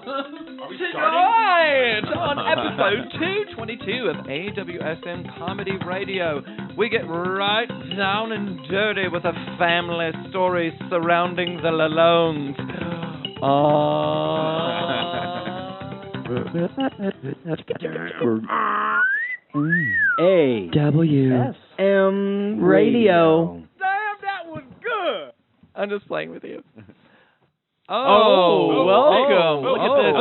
Tonight, on episode 222 of AWSM Comedy Radio, we get right down and dirty with a family story surrounding the Lalondes. AWSM Radio. Damn, that was good. I'm just playing with you. Welcome. Look at this.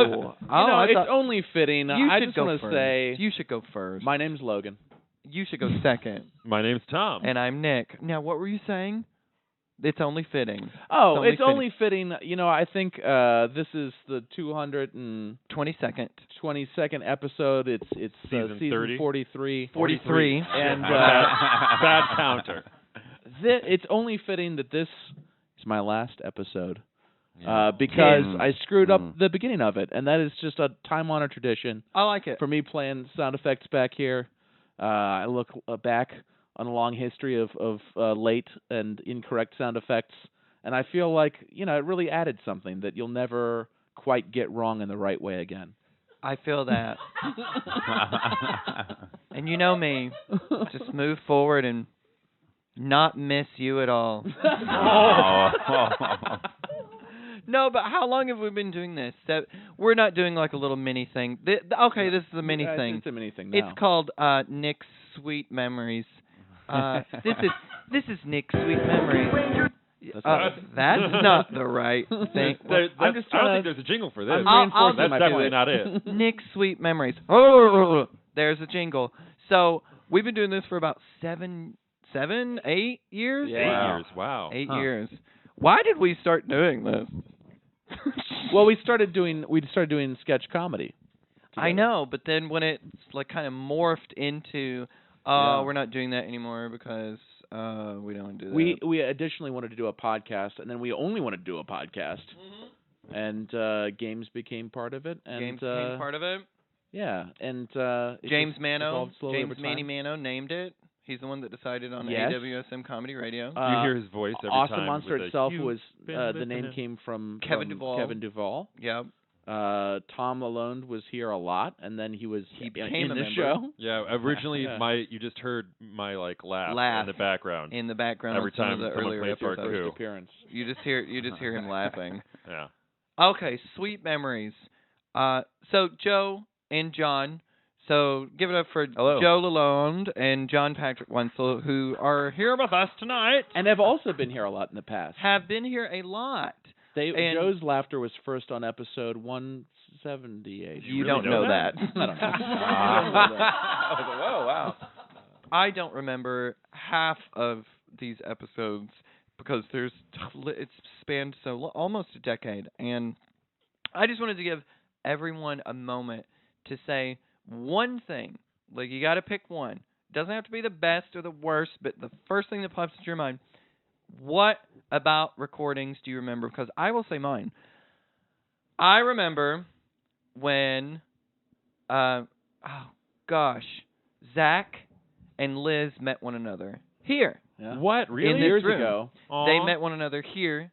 It's only fitting. I just want to say... You should go first. My name's Logan. You should go second. My name's Tom. And I'm Nick. Now, what were you saying? It's only fitting. Oh, it's only fitting. You know, I think this is the 222nd episode. It's season 30? 43. 43. And bad counter. It's only fitting that this is my last episode. Because I screwed up the beginning of it, and that is just a time-honored tradition. I like it. For me playing sound effects back here, I look back on a long history of late and incorrect sound effects, and I feel like, it really added something that you'll never quite get wrong in the right way again. I feel that. And you know me, just move forward and not miss you at all. No, but how long have we been doing this? We're not doing like a little mini thing. This is a mini thing. It's a mini thing now. It's called Nick's Sweet Memories. This is Nick's Sweet Memories. That's not the right thing. I don't think there's a jingle for this. That's definitely not it. Nick's Sweet Memories. There's a jingle. So we've been doing this for about 8 years. Yeah. 8 years. Wow. 8 years. Why did we start doing this? Well, we started doing sketch comedy together. I know, but then when it like kind of morphed into, we're not doing that anymore because we don't do that. We additionally wanted to do a podcast, and then we only wanted to do a podcast, and games became part of it. And, games became part of it. Yeah, and James Manny Mano named it. He's the one that decided on AWSM Comedy Radio. You hear his voice every time. Awesomonster itself was the name came from Kevin Duvall. Yep. Tom Lalonde was here a lot, and then he became in the show. Yeah, originally you just heard my laugh in the background. In the background every time the earlier episodes. First appearance. You just hear him laughing. Yeah. Okay, Sweet Memories. So Joe and John. So give it up for Joe Lalonde and John Patrick Wenzel, who are here with us tonight. And have also been here a lot in the past. Have been here a lot. Joe's laughter was first on episode 178. You don't know that. I don't know. Whoa, wow. I don't remember half of these episodes because it's spanned almost a decade. And I just wanted to give everyone a moment to say one thing. Like, you got to pick one. It doesn't have to be the best or the worst, but the first thing that pops into your mind. What about recordings do you remember? Because I will say mine. I remember when, Zach and Liz met one another here. Yeah. What? Really? Years ago. Aww. They met one another here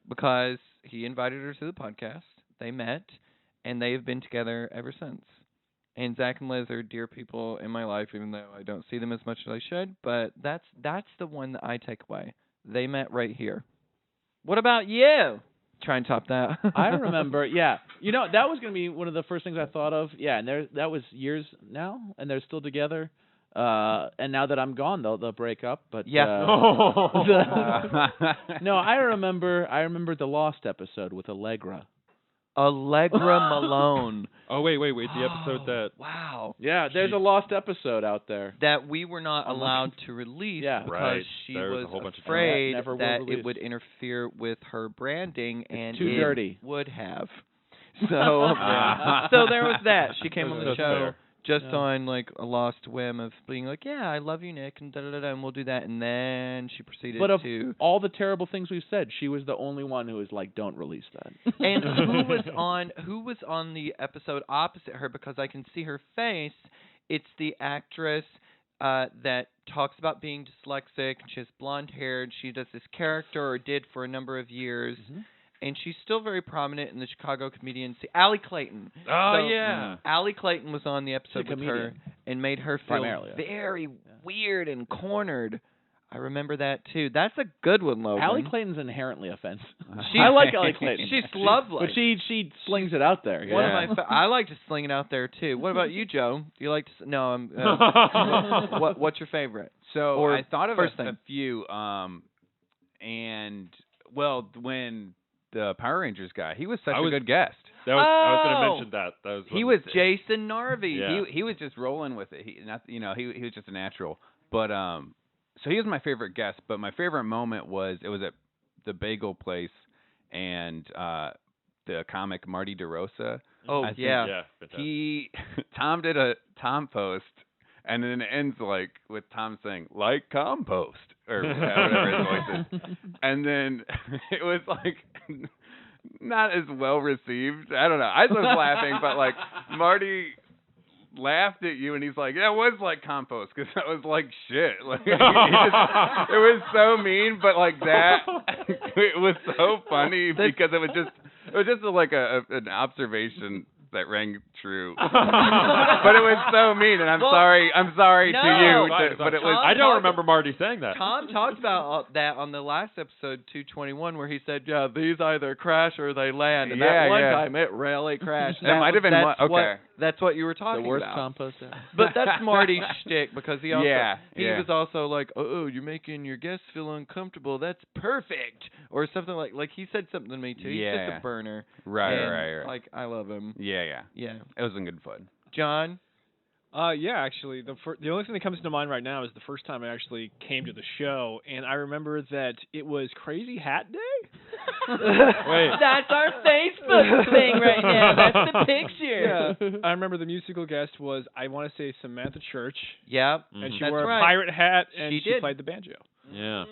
because he invited her to the podcast. They met, and they have been together ever since. And Zach and Liz are dear people in my life, even though I don't see them as much as I should. But that's the one that I take away. They met right here. What about you? Try and top that. I remember, yeah. That was going to be one of the first things I thought of. Yeah, and that was years now, and they're still together. And now that I'm gone, they'll break up. But yeah. No, I remember the Lost episode with Allegra. Allegra Malone. Oh, wait. The episode that... Wow. Yeah, there's a lost episode out there. That we were not allowed to release because she was afraid that it would interfere with her branding, and too dirty. Would have. So, so there was that. She came on the show. Just on, like, a lost whim of being like, yeah, I love you, Nick, and da-da-da-da, and we'll do that. And then she proceeded to... But of all the terrible things we've said, she was the only one who was like, don't release that. And who was on the episode opposite her, because I can see her face. It's the actress that talks about being dyslexic, and she has blonde hair, and she does this character, or did for a number of years. Mm-hmm. and she's still very prominent in the Chicago comedian scene. Allie Clayton. Oh, So, yeah. Allie Clayton was on the episode She's a with her comedian. and made her feel Primarily, yeah. very weird and cornered. I remember that too. That's a good one, Logan. Allie Clayton's inherently offensive. She- I like Allie Clayton. She's lovely. But she slings it out there. One Yeah. of my I like to sling it out there too. What about you, Joe? Do you like to? No, I'm. What's your favorite? So Or I thought of first a thing. few, and well, when the Power Rangers guy, he was such a good guest. I was going to Oh! mention that. That was He one- was Jason Narvi. Yeah. he was just rolling with it. He was just a natural. But so he was my favorite guest. But my favorite moment was at the bagel place, and the comic Marty DeRosa. Oh I think yeah. fantastic. Tom did a Tom post, and then it ends like with Tom saying like compost or whatever his voice is, and then it was like not as well received. I don't know. I was laughing, but like Marty laughed at you, and he's like, "Yeah, it was like compost because that was like shit." Like it was so mean, but like that, it was so funny because it was just like an observation that rang true. But it was so mean, and I'm sorry no, to you, Right, but it was. I don't remember Marty saying that. Tom talked about that on the last episode 221, where he said, "Yeah, these either crash or they land." And that one time, it really crashed. That might have been okay. That's what you were talking The worst about. compost ever. But that's Marty's shtick because he also he Yeah. was also like, "Oh, you're making your guests feel uncomfortable. That's perfect," or something like he said something to me too. He's just a burner. Right. Like I love him. Yeah. Yeah. It was in good fun. John. Yeah, actually, the only thing that comes to mind right now is the first time I actually came to the show, and I remember that it was Crazy Hat Day. Wait. That's our Facebook thing right now. That's the picture. Yeah, I remember the musical guest was, I want to say, Samantha Church, Yep. and she That's wore a right. pirate hat, and She she did. played the banjo. Yeah.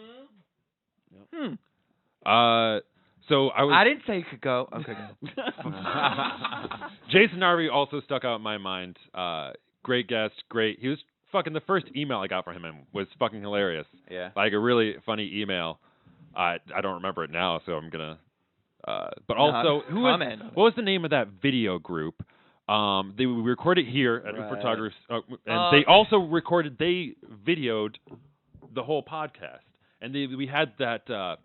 Hmm. So I was. I didn't say you could go. Okay. Go. Jason Narvi also stuck out in my mind. Great guest, great. He was fucking the first email I got from him was fucking hilarious. Yeah. Like a really funny email. I don't remember it now, so I'm gonna. But also, what was the name of that video group? We recorded here at Right. Photographers, and they also recorded. They videoed the whole podcast, and we had that.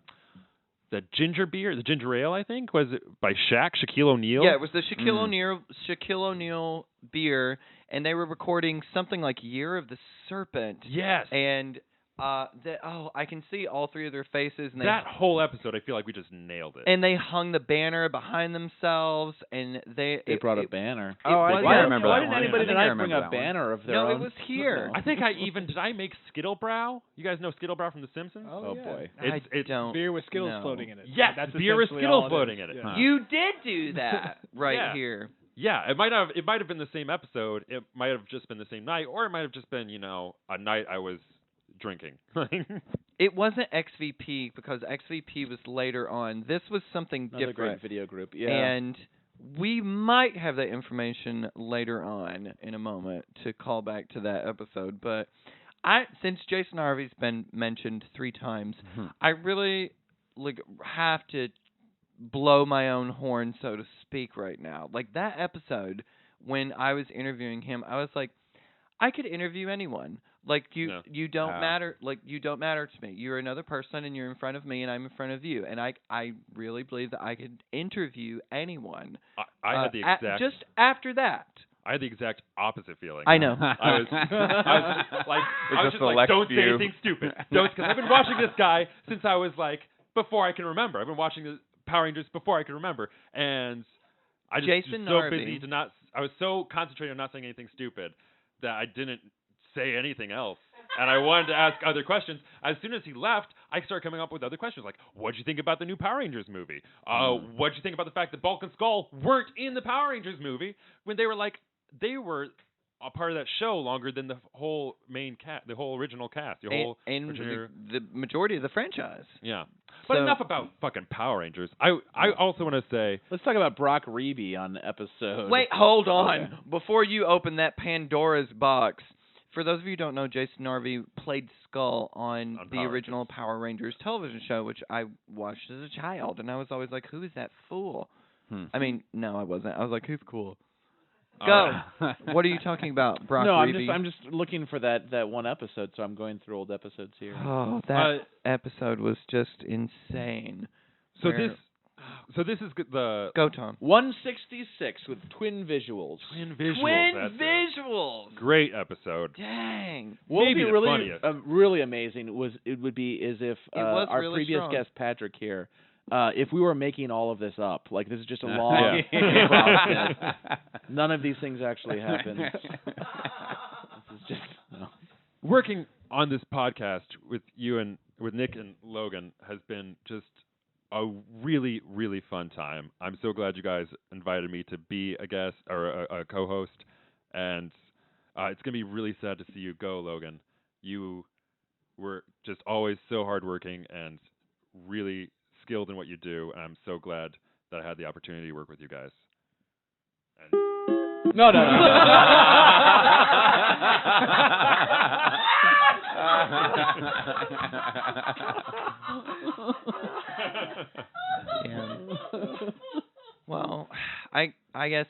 The ginger beer, the ginger ale, I think, was it by Shaquille O'Neal? Yeah, it was the Shaquille O'Neal beer, and they were recording something like Year of the Serpent. Yes. And I can see all three of their faces, and That whole episode, I feel like we just nailed it. and they hung the banner behind themselves, and they brought a banner. I remember Why that didn't one. anybody I think I tonight remember bring a that one. banner of their No, own? it was here. I think did I make Skittlebrow? You guys know Skittlebrow from The Simpsons? Oh boy. It's don't. Beer with Skittles No. floating in it. Yes, That's beer with essentially Skittles all it floating is. in it. Yeah. You did do that right Yeah. here. Yeah, it might have been the same episode. It might have just been the same night, or it might have just been, a night I was drinking. It wasn't XVP because XVP was later on. This was something Another different. great video group. Yeah. And we might have that information later on in a moment to call back to that episode. But since Jason Harvey's been mentioned 3 times, I really have to blow my own horn, so to speak, right now. Like that episode when I was interviewing him, I was like, I could interview anyone. Like you don't matter. Like you don't matter to me. You're another person, and you're in front of me, and I'm in front of you. And I really believe that I could interview anyone. I had the exact just after that. I had the exact opposite feeling. I know. I was just like, don't say few. anything stupid. Because I've been watching this guy since I was like before I can remember. I've been watching the Power Rangers before I can remember, and I just Jason was so Narvi. busy to not. I was so concentrated on not saying anything stupid that I didn't say anything else. And I wanted to ask other questions. As soon as he left, I started coming up with other questions like, what'd you think about the new Power Rangers movie? What'd you think about the fact that Bulk and Skull weren't in the Power Rangers movie when they were a part of that show longer than the whole main cast, the whole original cast, and the majority of the franchise. Yeah. But So- enough about fucking Power Rangers. I also want to say, Let's talk about Brock Reeby on episode. Wait, hold on. Before you open that Pandora's box, for those of you who don't know, Jason Narvey played Skull on the Power original Power Rangers television show, which I watched as a child, and I was always like, "Who is that fool?" I mean, no, I wasn't. I was like, "Who's cool?" Go. What are you talking about, Brock? No, Reevy? I'm just looking for that one episode, so I'm going through old episodes here. Oh, that episode was just insane. So this is the Go, Tom. 166 with twin visuals. twin visuals. Twin that's it. visuals. Great episode. Dang. What would Maybe be the really funniest. really amazing would be if It was our really previous strong. guest Patrick here, if we were making all of this up, like this is just a long Yeah. process. None of these things actually happened. This is just Working on this podcast with you and with Nick and Logan has been just a really, really fun time. I'm so glad you guys invited me to be a guest or a co-host, and it's gonna be really sad to see you go, Logan. You were just always so hardworking and really skilled in what you do, and I'm so glad that I had the opportunity to work with you guys. And no. Well, I guess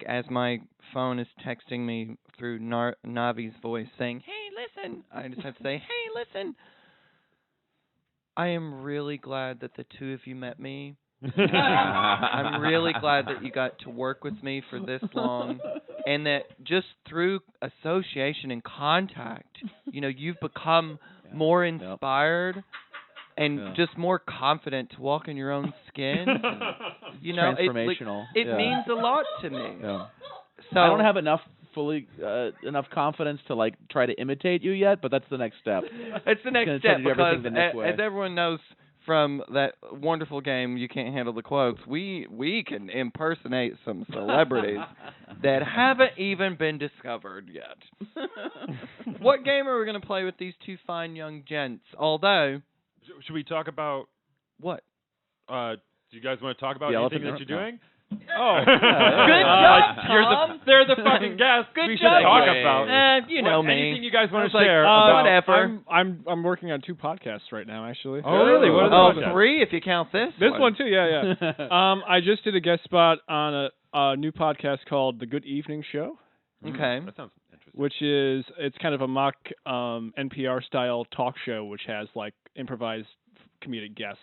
as my phone is texting me through Navi's voice saying, "Hey, listen," I just have to say, "Hey, listen." I am really glad that the two of you met me. I'm really glad that you got to work with me for this long, and that just through association and contact, you've become more inspired and just more confident to walk in your own skin. Transformational. It means a lot to me. Yeah. So I don't have enough confidence to try to imitate you yet, but that's the next step. It's the next gonna step try to do because, everything the Nick way. as everyone knows from that wonderful game, You Can't Handle the Quotes, we can impersonate some celebrities that haven't even been discovered yet. What game are we going to play with these two fine young gents? Although, should we talk about? what? Do you guys want to talk about The anything elephant that you're in doing? Oh, good job, Tom. They're the fucking guests. Good we should job. talk about. You know me. Anything you guys want It's to like, share? about, whatever. I'm working on 2 podcasts right now, actually. Oh, really? What are those? 3 if you count this. This one too, yeah. I just did a guest spot on a new podcast called The Good Evening Show, Okay. That sounds interesting. which it's kind of a mock NPR style talk show, which has improvised comedic guests.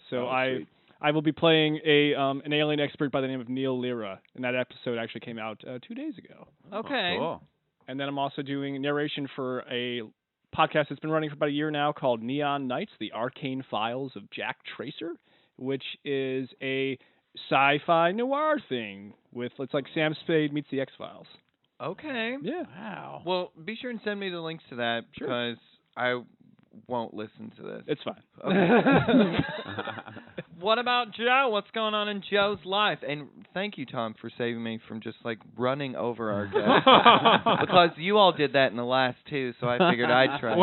So sweet. I will be playing an alien expert by the name of Neil Lira, and that episode actually came out 2 days ago. Okay. Cool. And then I'm also doing narration for a podcast that's been running for about a year now called Neon Nights: The Arcane Files of Jack Tracer, which is a sci-fi noir thing with it's like Sam Spade meets the X-Files. Okay. Yeah. Wow. Well, be sure and send me the links to that because I won't listen to this. It's fine. Okay. What about Joe? What's going on in Joe's life? And thank you, Tom, for saving me from just running over our guests because you all did that in the last 2, so I figured I'd try.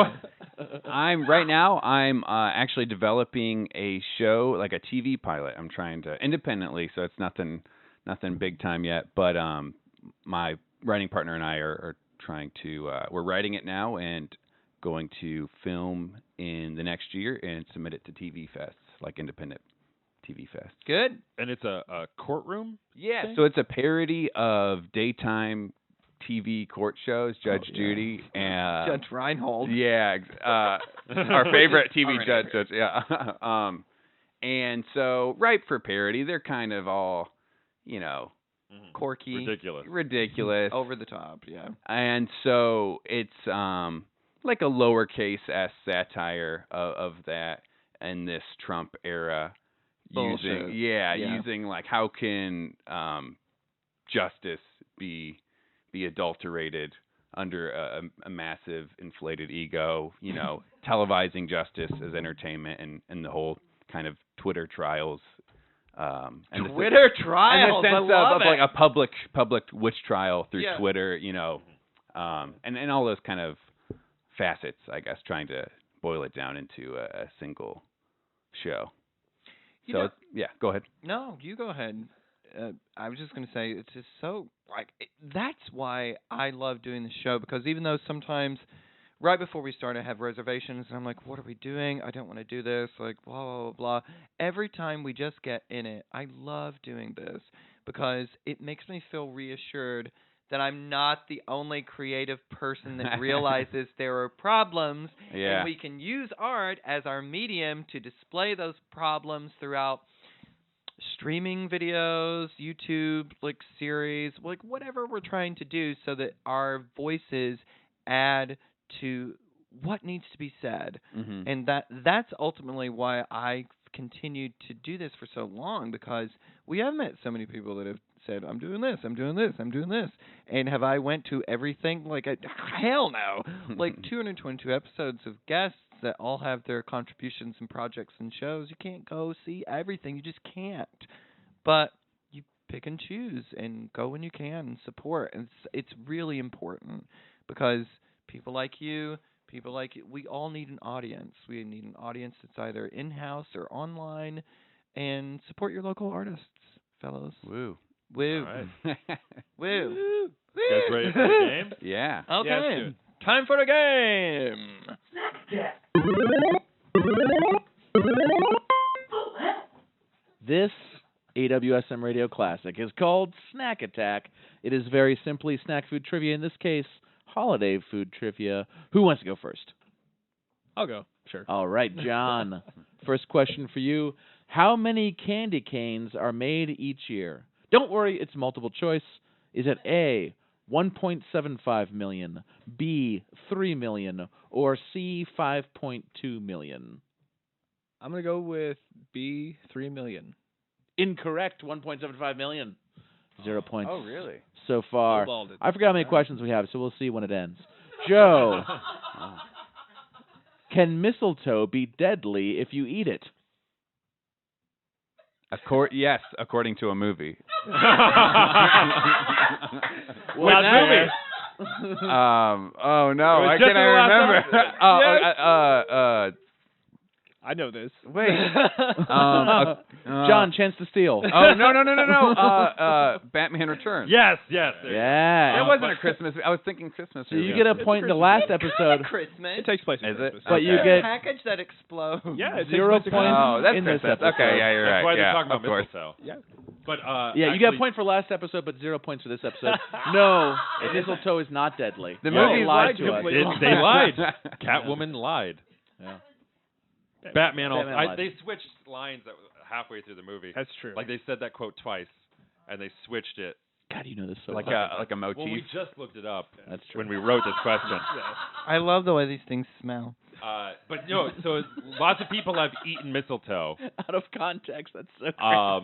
I'm actually developing a show, like a TV pilot. I'm trying to independently, so it's nothing big time yet. But my writing partner and I are trying to. We're writing it now and going to film in the next year and submit it to TV fests, like independent TV fests. Good. And it's a courtroom? Yeah, so it's a parody of daytime TV court shows, Judge Judy and Judge Reinhold. Yeah, our favorite TV Already. judge. Yeah, and so ripe for parody. They're kind of all, Quirky. ridiculous, Over the top, yeah. and so it's like a lowercase s satire of that in this Trump era. Bullshit. Using how can justice be adulterated under a massive inflated ego, televising justice as entertainment and the whole kind of Twitter trials. And Twitter trials. in the I sense love of it. like a public witch trial through Yeah. Twitter, and all those kind of facets, I guess, trying to boil it down into a single show. You know- Go ahead. No, you go ahead. I was just gonna say it's just so like that's why I love doing the show, because even though sometimes right before we start I have reservations and I'm like, what are we doing? I don't want to do this. Like blah blah blah blah. Every time we just get in it, I love doing this because it makes me feel reassured that I'm not the only creative person that realizes there are problems, Yeah. and we can use art as our medium to display those problems throughout streaming videos, YouTube, like series, like whatever we're trying to do so that our voices add to what needs to be said. Mhm. And that's ultimately why I continued to do this for so long, because we have met so many people that have said, I'm doing this, I'm doing this, I'm doing this. And have I went to everything? Like, hell no. Like 222 episodes of guests that all have their contributions and projects and shows. You can't go see everything. You just can't. But you pick and choose and go when you can and support. And it's really important because people like you, we all need an audience. We need an audience that's either in-house or online. And support your local artists, fellows. Woo. Woo. All right. Woo. You guys ready for the game? Yeah. Okay. Yeah, let's do it. Time for the game. This AWSM Radio Classic is called Snack Attack. It is very simply snack food trivia, in this case, holiday food trivia. Who wants to go first? I'll go. Sure. All right, John. First question for you. How many candy canes are made each year? Don't worry, it's multiple choice. Is it A, 1.75 million, B, 3 million, or C, 5.2 million? I'm going to go with B, 3 million. Incorrect, 1.75 million. 0 points Oh, really? so far. Lowballed it. I forgot how many questions we have, so we'll see when it ends. Joe, can mistletoe be deadly if you eat it? Yes, according to a movie. What movie? Oh no, It was I just can't in the last remember. episode. I know this. Wait. John, chance to steal. Oh no. Batman Returns. Yes. Yeah. That wasn't a Christmas. I was thinking Christmas. So you movie. get a point in the last episode. Christmas. It takes place in Is it? Christmas. But you Okay. get Package that explodes. Yeah, it 0 takes place in points Oh, that's in this Christmas. episode. Okay, yeah, you're That's right. why they're yeah, talking about of course. mistletoe. Yeah. But Yeah, you get a actually- point for last episode, but 0 points for this episode. No, mistletoe is not deadly. The They movie's lied lied to us. They lied. Catwoman lied. Yeah. Batman also. Batman lied. They switched lines halfway through the movie. That's true. Like they said that quote twice, and they switched it. God, you know this so like well. a motif. Well, we just looked it up That's true. when we wrote this question. I love the way these things smell. But no, so lots of people have eaten mistletoe. Out of context, that's so great.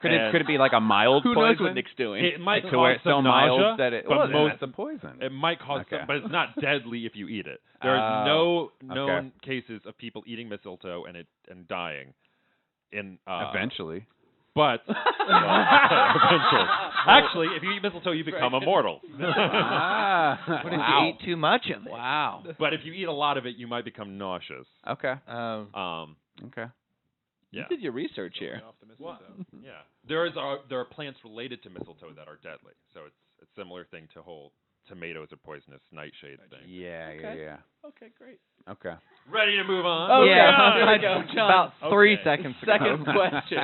Could and it be like a mild Who poison? knows what Nick's doing? It might to cause where it's so some mild nausea, that it but well, most that's a poison. it might cause Okay. some, but it's not deadly if you eat it. There's no known okay. cases of people eating mistletoe and dying. In Eventually. But eventually, actually, if you eat mistletoe, you become immortal. What if you eat too much of it? Wow. But if you eat a lot of it, you might become nauseous. Okay. Yeah. You did your research here. Well, yeah. There are plants related to mistletoe that are deadly. So it's a similar thing to whole tomatoes are poisonous nightshade thing. Yeah. Okay, great. Okay. Ready to move on? Oh, Yeah. here we go, John. About 3 Okay. seconds ago. Second question.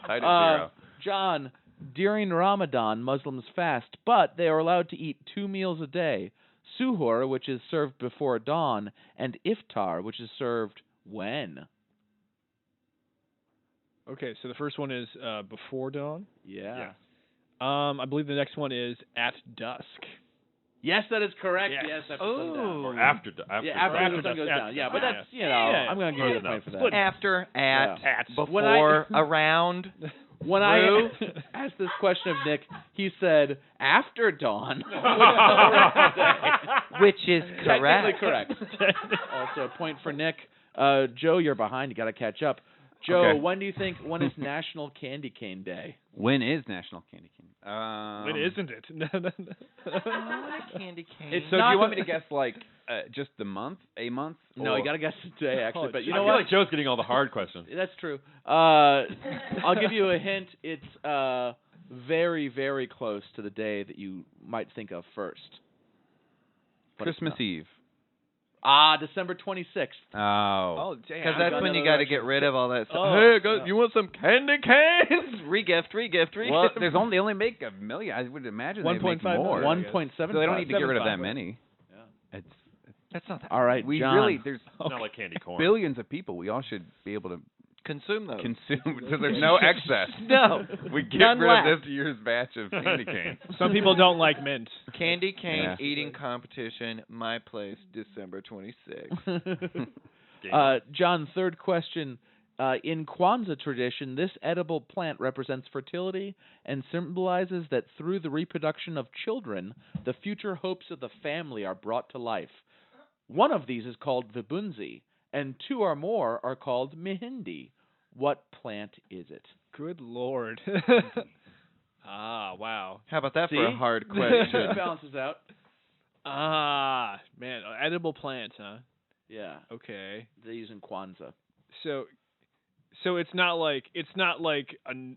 I did 0. John, during Ramadan, Muslims fast, but they are allowed to eat 2 meals a day. Suhoor, which is served before dawn, and iftar, which is served when? Okay, so the first one is before dawn. Yeah. Yes. I believe the next one is at dusk. Yes, that is correct. Yes. Yes, after Oh. sundown. Or after Yeah, after the sun dusk, goes after down. Yeah, dusk. but that's, you know, Yeah. I'm going to give you the Close point for enough. that. After, at, Yeah. At. before, around. When Through. I asked this question of Nick, he said after dawn. Which is Technically correct. correct. Also, a point for Nick. Joe, you're behind. You got to catch up. Joe, Okay. when is National Candy Cane Day? When is National Candy Cane? When isn't it? Candy cane. It's So do not you want me to guess like just the month, a month? No, or- you got to guess the day, actually. Oh, But you I know feel what? like Joe's getting all the hard questions. That's true. I'll give you a hint. It's very, very close to the day that you might think of first. But it's Christmas not. Eve. December 26th. Oh. damn. Because that's when you got to get rid of all that stuff. Oh, Hey, go, yeah. you want some candy canes? Regift. Well, they only make a million. I would imagine they make 1.5 more. million. 1.7. So they don't need to get rid of that 1.75. many. Yeah. It's That's not that. All right, we John. really there's It's not like candy corn. billions of people. We all should be able to Consume those. consume. So there's no excess. No. We get None rid left. of this year's batch of candy canes. Some people don't like mint. Candy cane Yeah. eating competition. My place, December 26th. John, third question. In Kwanzaa tradition, this edible plant represents fertility and symbolizes that through the reproduction of children, the future hopes of the family are brought to life. One of these is called vibunzi, and two or more are called mihindi. What plant is it? Good lord. Wow. How about that for a See? hard It question? balances out. Man, edible plant, huh? Yeah, Okay. they use in Kwanzaa. So it's not like an.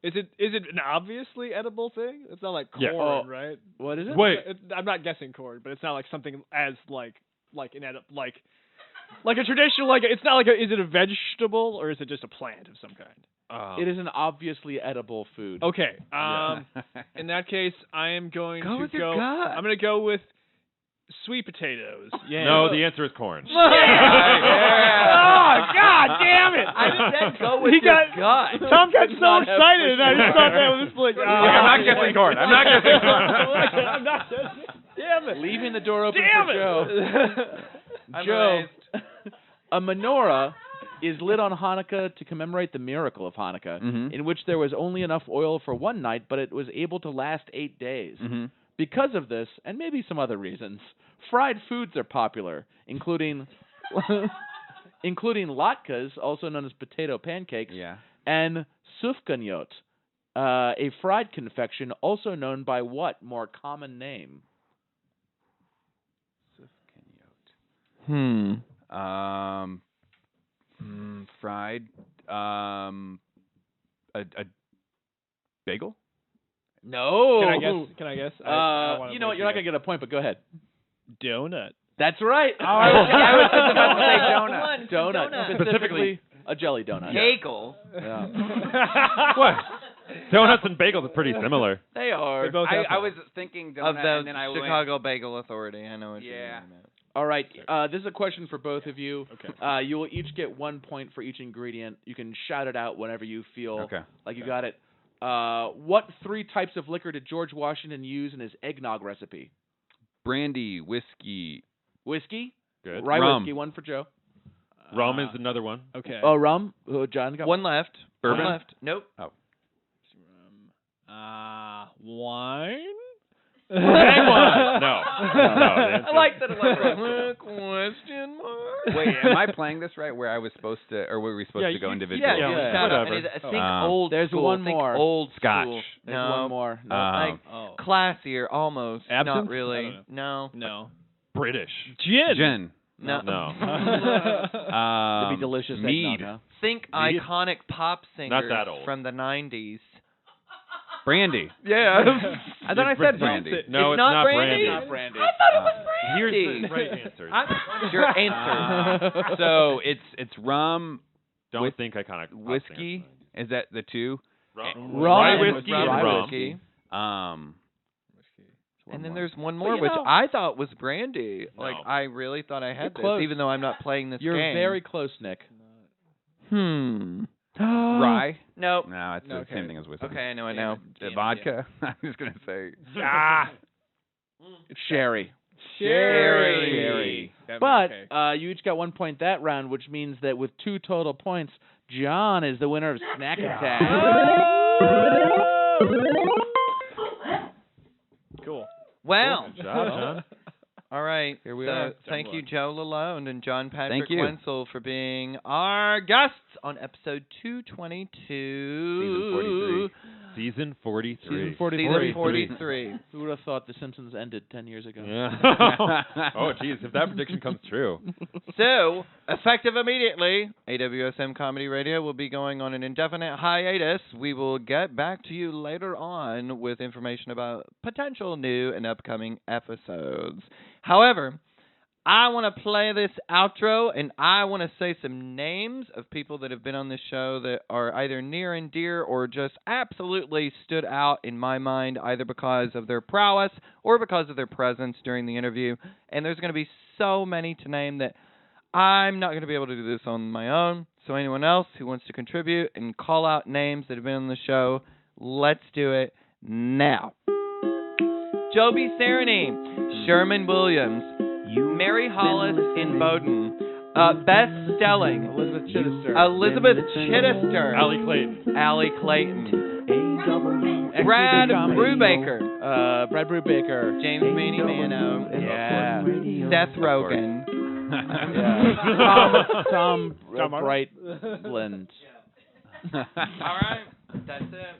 Is it an obviously edible thing? It's not like corn, Yeah. right? What is it? Wait. I'm not guessing corn, but it's not like something as like an like a traditional like it's not like is it a vegetable or is it just a plant of some kind? It is an obviously edible food. Okay. In that case, I am going Go to with your gut. I'm going to go with sweet potatoes. Yeah. No, the answer is corn. Oh God damn it! I said go with He your got- gut. Tom got so not have excited, and I just thought that was like. I'm not guessing corn. I'm not guessing corn. I'm not guessing. Damn it! Leaving the door open Damn for it! Joe. I'm Joe, amazed. a menorah is lit on Hanukkah to commemorate the miracle of Hanukkah, Mhm. in which there was only enough oil for one night, but it was able to last 8 days. Mhm. Because of this, and maybe some other reasons, fried foods are popular, including latkes, also known as potato pancakes, Yeah. and sufganiyot, a fried confection also known by what more common name? Fried. A bagel. No. Can I guess? I wanna you know what? make You're not gonna get a point, but go ahead. donut. That's right. I was just about to say donut. Donut. Specifically, a jelly donut. Bagel. Yeah. What? Donuts and bagels are pretty similar. They are. They both have I that. was thinking donut, Of the and then I went. Chicago Bagel Authority. I know what Yeah. you mean. All right. This is a question for both of you. Okay. You will each get 1 point for each ingredient. You can shout it out whenever you feel Okay. like you got it. What 3 types of liquor did George Washington use in his eggnog recipe? Brandy, whiskey, Whiskey? Good. Rye Rum. whiskey, one for Joe. Rum is another one. Okay. Oh, rum? John got One left. Bourbon? One left. Nope. Wine. No. No. I like that. Question mark. Wait, am I playing this right? Where I was supposed to, or were we supposed to go individually? Yeah, Yeah, shout out. whatever. And think Oh. old There's school. one think more. Old Scotch. school. There's No. one more. No. Like Oh. classier, almost. Absinthe? Not really. I don't No. No. British. Gin. Gin. No. No. To be delicious mead. eggnog, huh? Think Mead? iconic pop singers that old. from the 90s. Brandy. Yeah. I thought I said brandy. No, It's it's not not brandy? brandy. Not brandy. I thought it was Here's brandy. the right answer. Your answer. So it's rum, Don't with think iconic. pop whiskey. singers. Is that the two? Rum. Rye Rye whiskey. whiskey and Rye rum. whiskey. Um, And then there's one more, you which know- I thought was brandy. Like, No. I really thought I You're had this, close. even though I'm not playing this You're game. very close, Nick. rye. Nope. No, it's the Okay. same thing as whiskey. Okay, I know it now. The vodka. I'm just gonna say. It's sherry. Sherry. But you each got 1 point that round, which means that with 2 total points, John is the winner of Snack Attack. Cool. Well, Good job, John. all right. Here we so are. Thank you, Joe Lalonde and John Patrick Thank you. Wenzel, for being our guests on episode 222. Season 43. Season 43. Season 43. Season 43. Who would have thought The Simpsons ended 10 years ago? Yeah. Oh, geez, if that prediction comes true. So, effective immediately, AWSM Comedy Radio will be going on an indefinite hiatus. We will get back to you later on with information about potential new and upcoming episodes. However, I want to play this outro, and I want to say some names of people that have been on this show that are either near and dear or just absolutely stood out in my mind, either because of their prowess or because of their presence during the interview. And there's going to be so many to name that I'm not going to be able to do this on my own. So anyone else who wants to contribute and call out names that have been on the show, let's do it now. Joby Sereny, Sherman Williams, Mary Hollis in Bowdoin, Beth Stelling, Elizabeth Chittister, Allie Clayton, Brad Brubaker, James Meany Mano, Seth Rogen, Tom Brightland. All right, that's it.